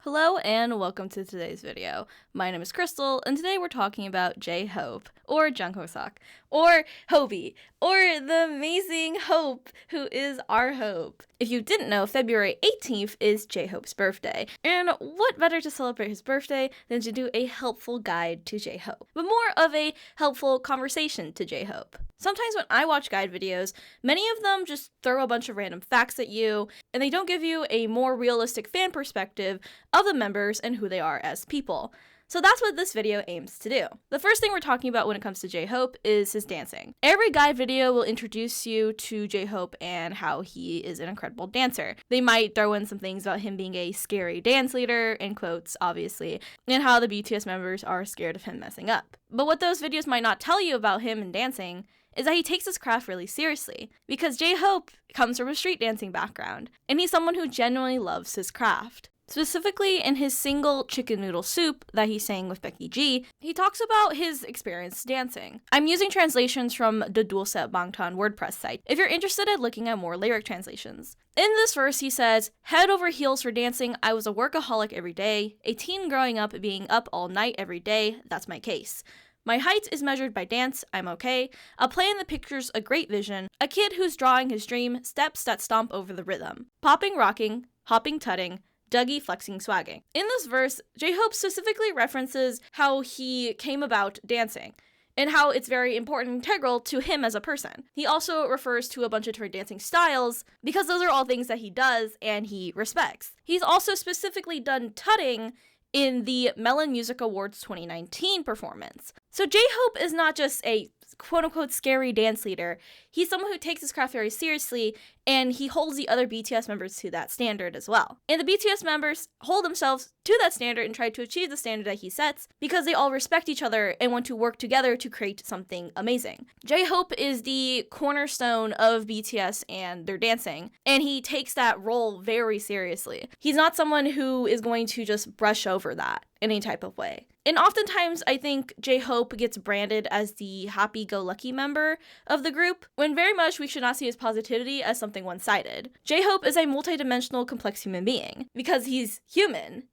Hello and welcome to today's video. My name is Crystal, and today we're talking about J-Hope, or Jungkook, or Hobie, or the amazing Hope, who is our Hope. If you didn't know, February 18th is J-Hope's birthday, and what better to celebrate his birthday than to do a helpful guide to J-Hope, but more of a helpful conversation to J-Hope. Sometimes when I watch guide videos, many of them just throw a bunch of random facts at you, and they don't give you a more realistic fan perspective of the members and who they are as people. So that's what this video aims to do. The first thing we're talking about when it comes to J-Hope is his dancing. Every guide video will introduce you to J-Hope and how he is an incredible dancer. They might throw in some things about him being a scary dance leader, in quotes, obviously, and how the BTS members are scared of him messing up. But what those videos might not tell you about him and dancing is that he takes his craft really seriously, because J-Hope comes from a street dancing background, and he's someone who genuinely loves his craft. Specifically, in his single Chicken Noodle Soup that he sang with Becky G, he talks about his experience dancing. I'm using translations from the Dualset Bangtan WordPress site, if you're interested in looking at more lyric translations. In this verse, he says, "Head over heels for dancing, I was a workaholic every day, a teen growing up being up all night every day, that's my case. My height is measured by dance, I'm okay. A play in the picture's a great vision. A kid who's drawing his dream, steps that stomp over the rhythm. Popping, rocking, hopping, tutting, Dougie flexing, swagging." In this verse, J-Hope specifically references how he came about dancing, and how it's very important and integral to him as a person. He also refers to a bunch of different dancing styles, because those are all things that he does and he respects. He's also specifically done tutting in the Melon Music Awards 2019 performance. So J-Hope is not just a quote-unquote scary dance leader. He's someone who takes his craft very seriously, and he holds the other BTS members to that standard as well. And the BTS members hold themselves to that standard and try to achieve the standard that he sets, because they all respect each other and want to work together to create something amazing. J-Hope is the cornerstone of BTS and their dancing, and he takes that role very seriously. He's not someone who is going to just brush over that in any type of way. And oftentimes, I think J-Hope gets branded as the happy-go-lucky member of the group, when very much we should not see his positivity as something one-sided. J-Hope is a multidimensional, complex human being, because he's human.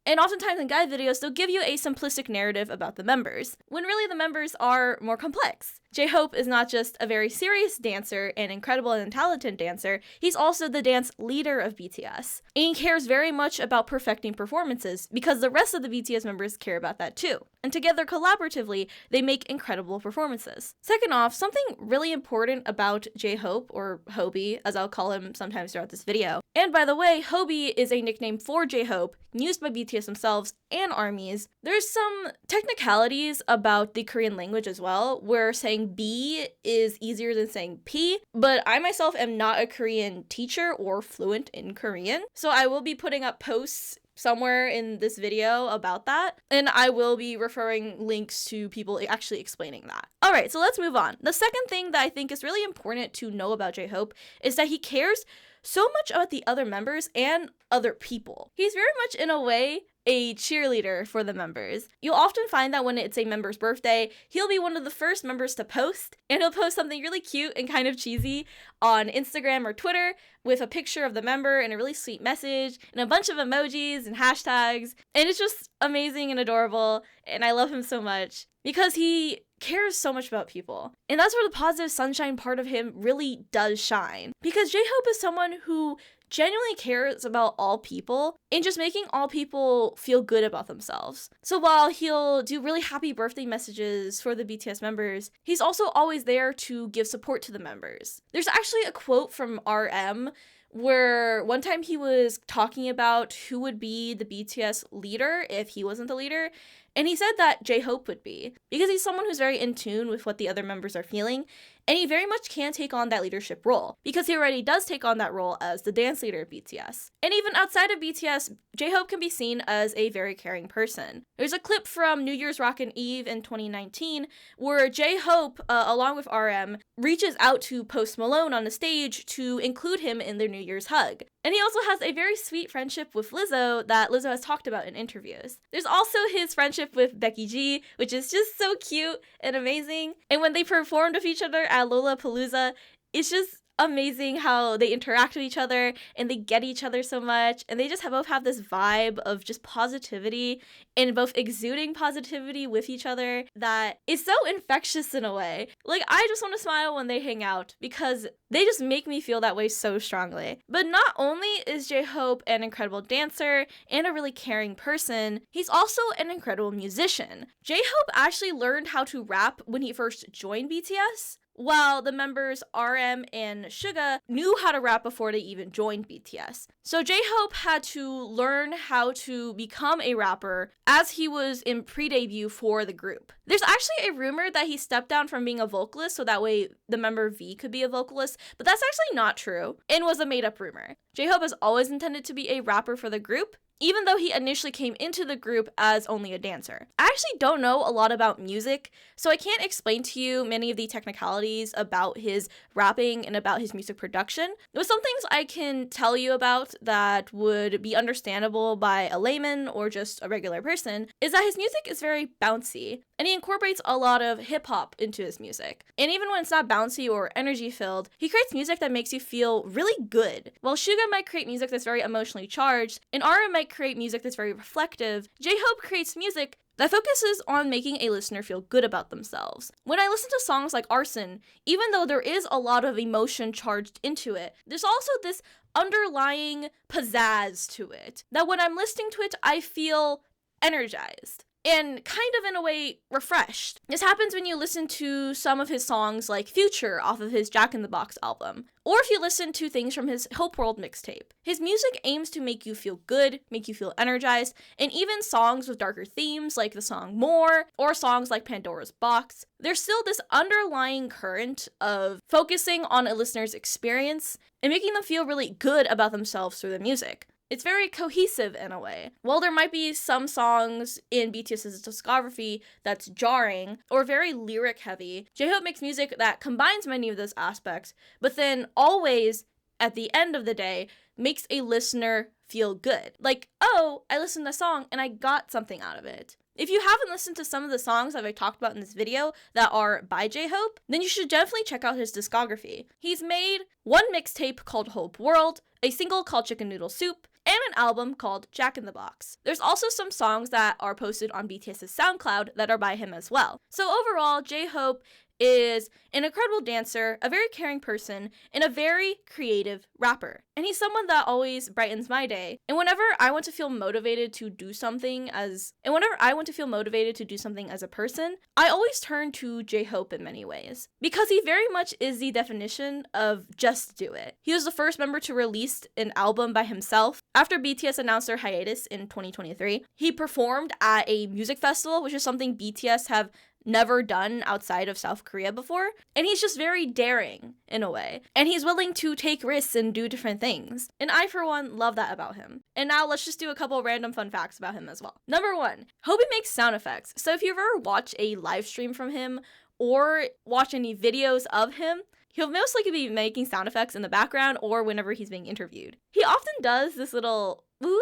And oftentimes in guide videos, they'll give you a simplistic narrative about the members, when really the members are more complex. J-Hope is not just a very serious dancer, an incredible and talented dancer, he's also the dance leader of BTS. And he cares very much about perfecting performances, because the rest of the BTS members care about that too. And together, collaboratively, they make incredible performances. Second off, something really important about J-Hope, or Hobie, as I'll call him sometimes throughout this video. And by the way, Hobie is a nickname for J-Hope, used by BTS themselves and ARMYs. There's some technicalities about the Korean language as well, where saying B is easier than saying P, but I myself am not a Korean teacher or fluent in Korean, so I will be putting up posts somewhere in this video about that, and I will be referring links to people actually explaining that. Alright, so let's move on. The second thing that I think is really important to know about J-Hope is that he cares so much about the other members and other people. He's very much, in a way, a cheerleader for the members. You'll often find that when it's a member's birthday, he'll be one of the first members to post, and he'll post something really cute and kind of cheesy on Instagram or Twitter with a picture of the member and a really sweet message and a bunch of emojis and hashtags, and it's just amazing and adorable, and I love him so much because he cares so much about people. And that's where the positive sunshine part of him really does shine, because J-Hope is someone who genuinely cares about all people and just making all people feel good about themselves. So while he'll do really happy birthday messages for the BTS members, he's also always there to give support to the members. There's actually a quote from RM where one time he was talking about who would be the BTS leader if he wasn't the leader, and he said that J-Hope would be, because he's someone who's very in tune with what the other members are feeling, and he very much can take on that leadership role, because he already does take on that role as the dance leader of BTS. And even outside of BTS, J-Hope can be seen as a very caring person. There's a clip from New Year's Rockin' Eve in 2019 where J-Hope, along with RM, reaches out to Post Malone on the stage to include him in their New Year's hug. And he also has a very sweet friendship with Lizzo that Lizzo has talked about in interviews. There's also his friendship with Becky G, which is just so cute and amazing. And when they performed with each other at Lollapalooza, it's just amazing how they interact with each other and they get each other so much, and they just both have this vibe of just positivity and both exuding positivity with each other that is so infectious in a way. Like, I just want to smile when they hang out because they just make me feel that way so strongly. But not only is J-Hope an incredible dancer and a really caring person, he's also an incredible musician. J-Hope actually learned how to rap when he first joined BTS, while the members RM and Suga knew how to rap before they even joined BTS. So J-Hope had to learn how to become a rapper as he was in pre-debut for the group. There's actually a rumor that he stepped down from being a vocalist so that way the member V could be a vocalist, but that's actually not true and was a made-up rumor. J-Hope has always intended to be a rapper for the group, even though he initially came into the group as only a dancer. I actually don't know a lot about music, so I can't explain to you many of the technicalities about his rapping and about his music production. But some things I can tell you about that would be understandable by a layman or just a regular person is that his music is very bouncy, and he incorporates a lot of hip-hop into his music. And even when it's not bouncy or energy-filled, he creates music that makes you feel really good. While Suga might create music that's very emotionally charged, and RM might create music that's very reflective, J-Hope creates music that focuses on making a listener feel good about themselves. When I listen to songs like Arson, even though there is a lot of emotion charged into it, there's also this underlying pizzazz to it, that when I'm listening to it, I feel energized and kind of in a way refreshed. This happens when you listen to some of his songs like Future off of his Jack in the Box album, or if you listen to things from his Hope World mixtape. His music aims to make you feel good, make you feel energized, and even songs with darker themes like the song More, or songs like Pandora's Box, there's still this underlying current of focusing on a listener's experience and making them feel really good about themselves through the music. It's very cohesive in a way. While there might be some songs in BTS's discography that's jarring or very lyric heavy, J-Hope makes music that combines many of those aspects, but then always, at the end of the day, makes a listener feel good. Like, oh, I listened to a song and I got something out of it. If you haven't listened to some of the songs that I talked about in this video that are by J-Hope, then you should definitely check out his discography. He's made one mixtape called Hope World, a single called Chicken Noodle Soup, and an album called Jack in the Box. There's also some songs that are posted on BTS's SoundCloud that are by him as well. So overall, J-Hope is an incredible dancer, a very caring person, and a very creative rapper. And he's someone that always brightens my day. And whenever I want to feel motivated to do something as a person, I always turn to J-Hope in many ways. Because he very much is the definition of just do it. He was the first member to release an album by himself after BTS announced their hiatus in 2023. He performed at a music festival, which is something BTS have never done outside of South Korea before, and he's just very daring in a way, and he's willing to take risks and do different things, and I for one love that about him. And now let's just do a couple random fun facts about him as well. Number 1, Hobi makes sound effects. So if you ever watch a live stream from him or watch any videos of him, he'll most likely be making sound effects in the background or whenever he's being interviewed. He often does this little ooh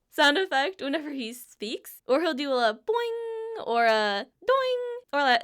sound effect whenever he speaks, or he'll do a boing or a doing, or like,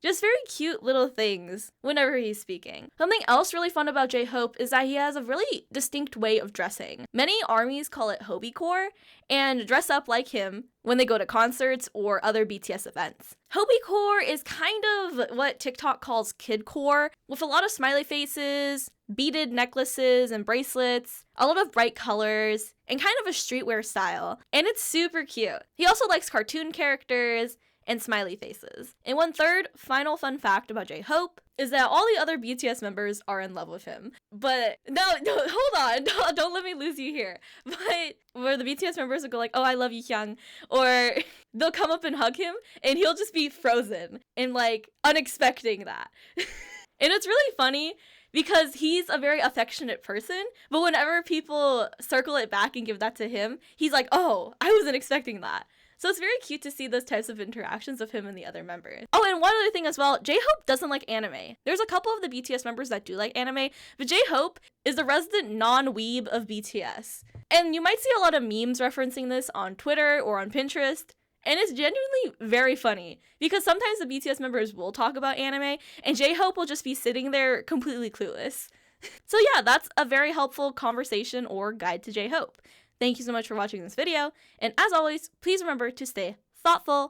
just very cute little things whenever he's speaking. Something else really fun about J-Hope is that he has a really distinct way of dressing. Many armies call it Hobicore and dress up like him when they go to concerts or other BTS events. Hobicore is kind of what TikTok calls kidcore, with a lot of smiley faces, beaded necklaces and bracelets, a lot of bright colors, and kind of a streetwear style. And it's super cute. He also likes cartoon characters and smiley faces. And one third final fun fact about J-Hope is that all the other BTS members are in love with him. But no, hold on, don't let me lose you here. But where the BTS members will go like, oh, I love you, Hyung, or they'll come up and hug him, and he'll just be frozen and like unexpecting that. And it's really funny because he's a very affectionate person, but whenever people circle it back and give that to him, he's like, oh, I wasn't expecting that. So it's very cute to see those types of interactions of him and the other members. Oh, and one other thing as well, J-Hope doesn't like anime. There's a couple of the BTS members that do like anime, but J-Hope is the resident non-weeb of BTS. And you might see a lot of memes referencing this on Twitter or on Pinterest. And it's genuinely very funny because sometimes the BTS members will talk about anime and J-Hope will just be sitting there completely clueless. So yeah, that's a very helpful conversation or guide to J-Hope. Thank you so much for watching this video, and as always, please remember to stay thoughtful,